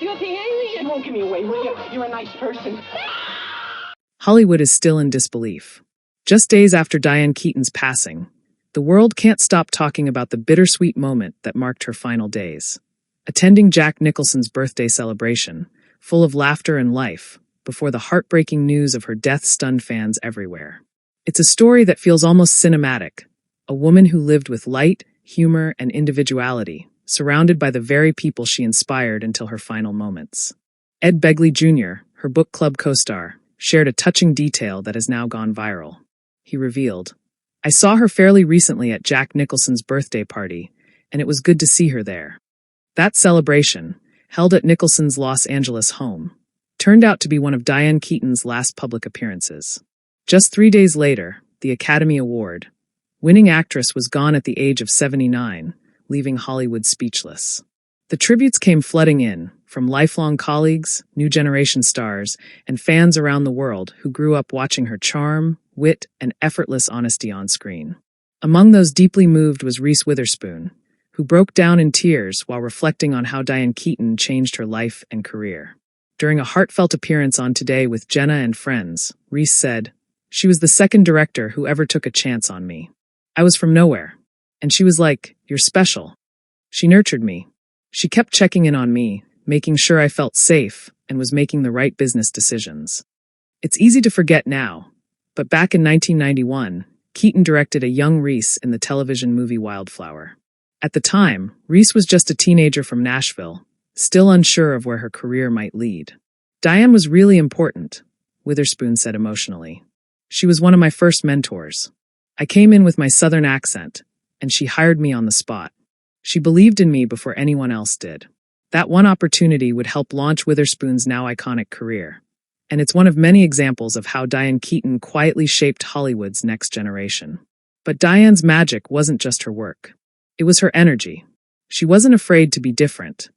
You're the alien. Won't give me away, will you? You're a nice person. Hollywood is still in disbelief. Just days after Diane Keaton's passing, the world can't stop talking about the bittersweet moment that marked her final days. Attending Jack Nicholson's birthday celebration, full of laughter and life, before the heartbreaking news of her death stunned fans everywhere. It's a story that feels almost cinematic, a woman who lived with light, humor, and individuality, surrounded by the very people she inspired until her final moments. Ed Begley Jr., her book club co-star, shared a touching detail that has now gone viral. He revealed, "I saw her fairly recently at Jack Nicholson's birthday party, and it was good to see her there." That celebration, held at Nicholson's Los Angeles home, turned out to be one of Diane Keaton's last public appearances. Just 3 days later, the Academy Award winning actress was gone at the age of 79, leaving Hollywood speechless. The tributes came flooding in, from lifelong colleagues, new generation stars, and fans around the world who grew up watching her charm, wit, and effortless honesty on screen. Among those deeply moved was Reese Witherspoon, who broke down in tears while reflecting on how Diane Keaton changed her life and career. During a heartfelt appearance on Today with Jenna and Friends, Reese said, "She was the second director who ever took a chance on me. I was from nowhere. And she was like, 'You're special.' She nurtured me. She kept checking in on me, making sure I felt safe and was making the right business decisions." It's easy to forget now, but back in 1991, Keaton directed a young Reese in the television movie Wildflower. At the time, Reese was just a teenager from Nashville, still unsure of where her career might lead. "Diane was really important," Witherspoon said emotionally. "She was one of my first mentors. I came in with my Southern accent, and she hired me on the spot. She believed in me before anyone else did." That one opportunity would help launch Witherspoon's now iconic career. And it's one of many examples of how Diane Keaton quietly shaped Hollywood's next generation. But Diane's magic wasn't just her work. It was her energy. She wasn't afraid to be different,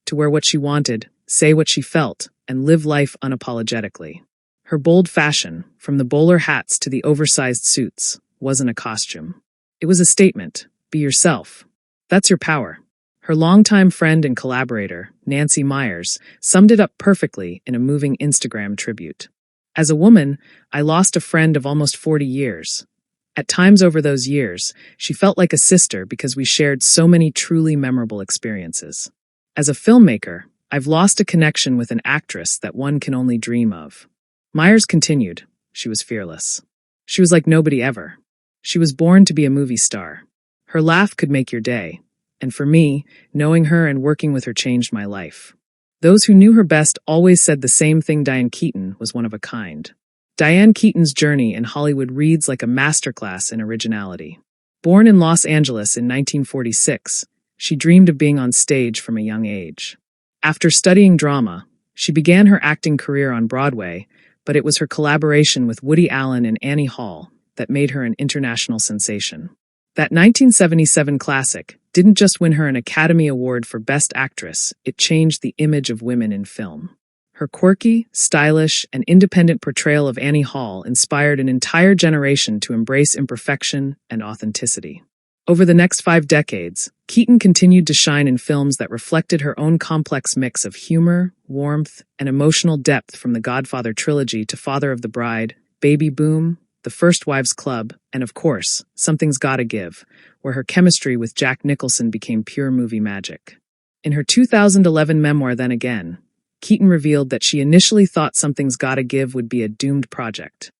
to wear what she wanted, say what she felt, and live life unapologetically. Her bold fashion, from the bowler hats to the oversized suits, wasn't a costume. It was a statement. Be yourself. That's your power. Her longtime friend and collaborator, Nancy Meyers, summed it up perfectly in a moving Instagram tribute. "As a woman, I lost a friend of almost 40 years. At times over those years, she felt like a sister because we shared so many truly memorable experiences. As a filmmaker, I've lost a connection with an actress that one can only dream of." Meyers continued, "She was fearless. She was like nobody ever. She was born to be a movie star. Her laugh could make your day. And for me, knowing her and working with her changed my life." Those who knew her best always said the same thing: Diane Keaton was one of a kind. Diane Keaton's journey in Hollywood reads like a masterclass in originality. Born in Los Angeles in 1946, she dreamed of being on stage from a young age. After studying drama, she began her acting career on Broadway, but it was her collaboration with Woody Allen and Annie Hall that made her an international sensation. That 1977 classic didn't just win her an Academy Award for Best Actress, it changed the image of women in film. Her quirky, stylish, and independent portrayal of Annie Hall inspired an entire generation to embrace imperfection and authenticity. Over the next 5 decades, Keaton continued to shine in films that reflected her own complex mix of humor, warmth, and emotional depth, from the Godfather trilogy to Father of the Bride, Baby Boom, The First Wives Club, and of course, Something's Gotta Give, where her chemistry with Jack Nicholson became pure movie magic. In her 2011 memoir Then Again, Keaton revealed that she initially thought Something's Gotta Give would be a doomed project.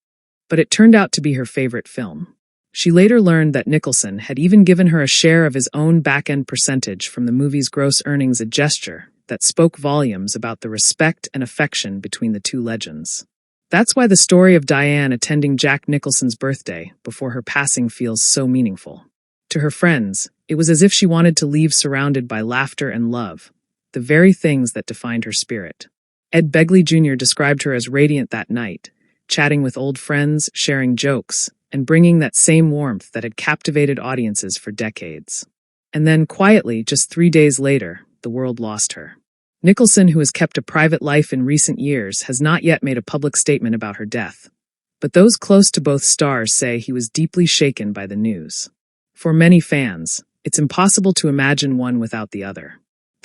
But it turned out to be her favorite film. She later learned that Nicholson had even given her a share of his own back-end percentage from the movie's gross earnings, a gesture that spoke volumes about the respect and affection between the two legends. That's why the story of Diane attending Jack Nicholson's birthday before her passing feels so meaningful. To her friends, it was as if she wanted to leave surrounded by laughter and love, the very things that defined her spirit. Ed Begley Jr. described her as radiant that night, chatting with old friends, sharing jokes, and bringing that same warmth that had captivated audiences for decades. And then, quietly, just 3 days later, the world lost her. Nicholson, who has kept a private life in recent years, has not yet made a public statement about her death. But those close to both stars say he was deeply shaken by the news. For many fans, it's impossible to imagine one without the other.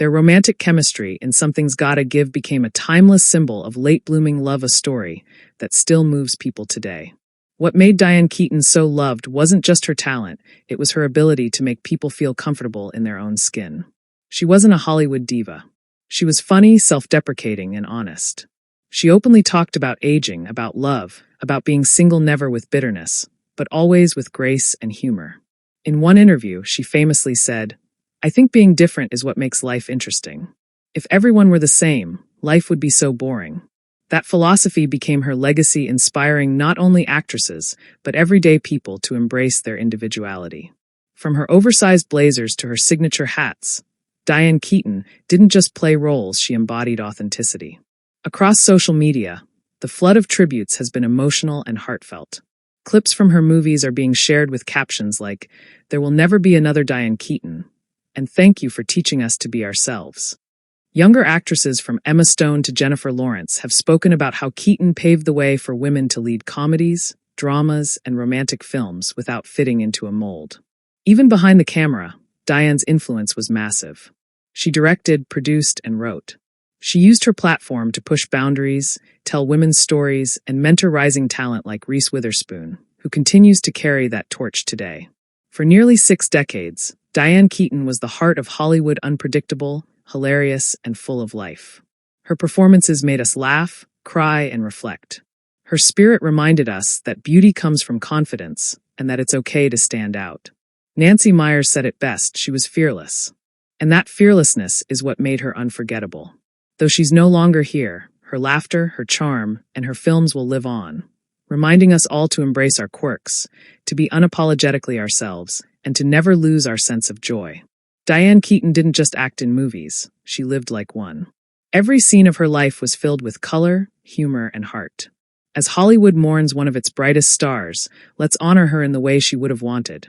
Their romantic chemistry in Something's Gotta Give became a timeless symbol of late-blooming love, a story that still moves people today. What made Diane Keaton so loved wasn't just her talent, it was her ability to make people feel comfortable in their own skin. She wasn't a Hollywood diva. She was funny, self-deprecating, and honest. She openly talked about aging, about love, about being single, never with bitterness, but always with grace and humor. In one interview, she famously said, "I think being different is what makes life interesting. If everyone were the same, life would be so boring." That philosophy became her legacy, inspiring not only actresses, but everyday people to embrace their individuality. From her oversized blazers to her signature hats, Diane Keaton didn't just play roles, she embodied authenticity. Across social media, the flood of tributes has been emotional and heartfelt. Clips from her movies are being shared with captions like, "There will never be another Diane Keaton," and "Thank you for teaching us to be ourselves." Younger actresses from Emma Stone to Jennifer Lawrence have spoken about how Keaton paved the way for women to lead comedies, dramas, and romantic films without fitting into a mold. Even behind the camera, Diane's influence was massive. She directed, produced, and wrote. She used her platform to push boundaries, tell women's stories, and mentor rising talent like Reese Witherspoon, who continues to carry that torch today. For nearly 6 decades, Diane Keaton was the heart of Hollywood, unpredictable, hilarious, and full of life. Her performances made us laugh, cry, and reflect. Her spirit reminded us that beauty comes from confidence and that it's okay to stand out. Nancy Meyers said it best, she was fearless. And that fearlessness is what made her unforgettable. Though she's no longer here, her laughter, her charm, and her films will live on, reminding us all to embrace our quirks, to be unapologetically ourselves, and to never lose our sense of joy. Diane Keaton didn't just act in movies, she lived like one. Every scene of her life was filled with color, humor, and heart. As Hollywood mourns one of its brightest stars, let's honor her in the way she would have wanted,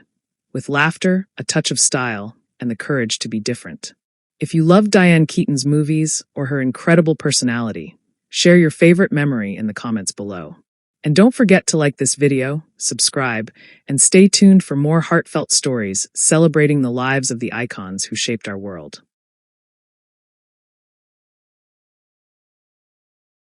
with laughter, a touch of style, and the courage to be different. If you love Diane Keaton's movies or her incredible personality, share your favorite memory in the comments below. And don't forget to like this video, subscribe, and stay tuned for more heartfelt stories celebrating the lives of the icons who shaped our world.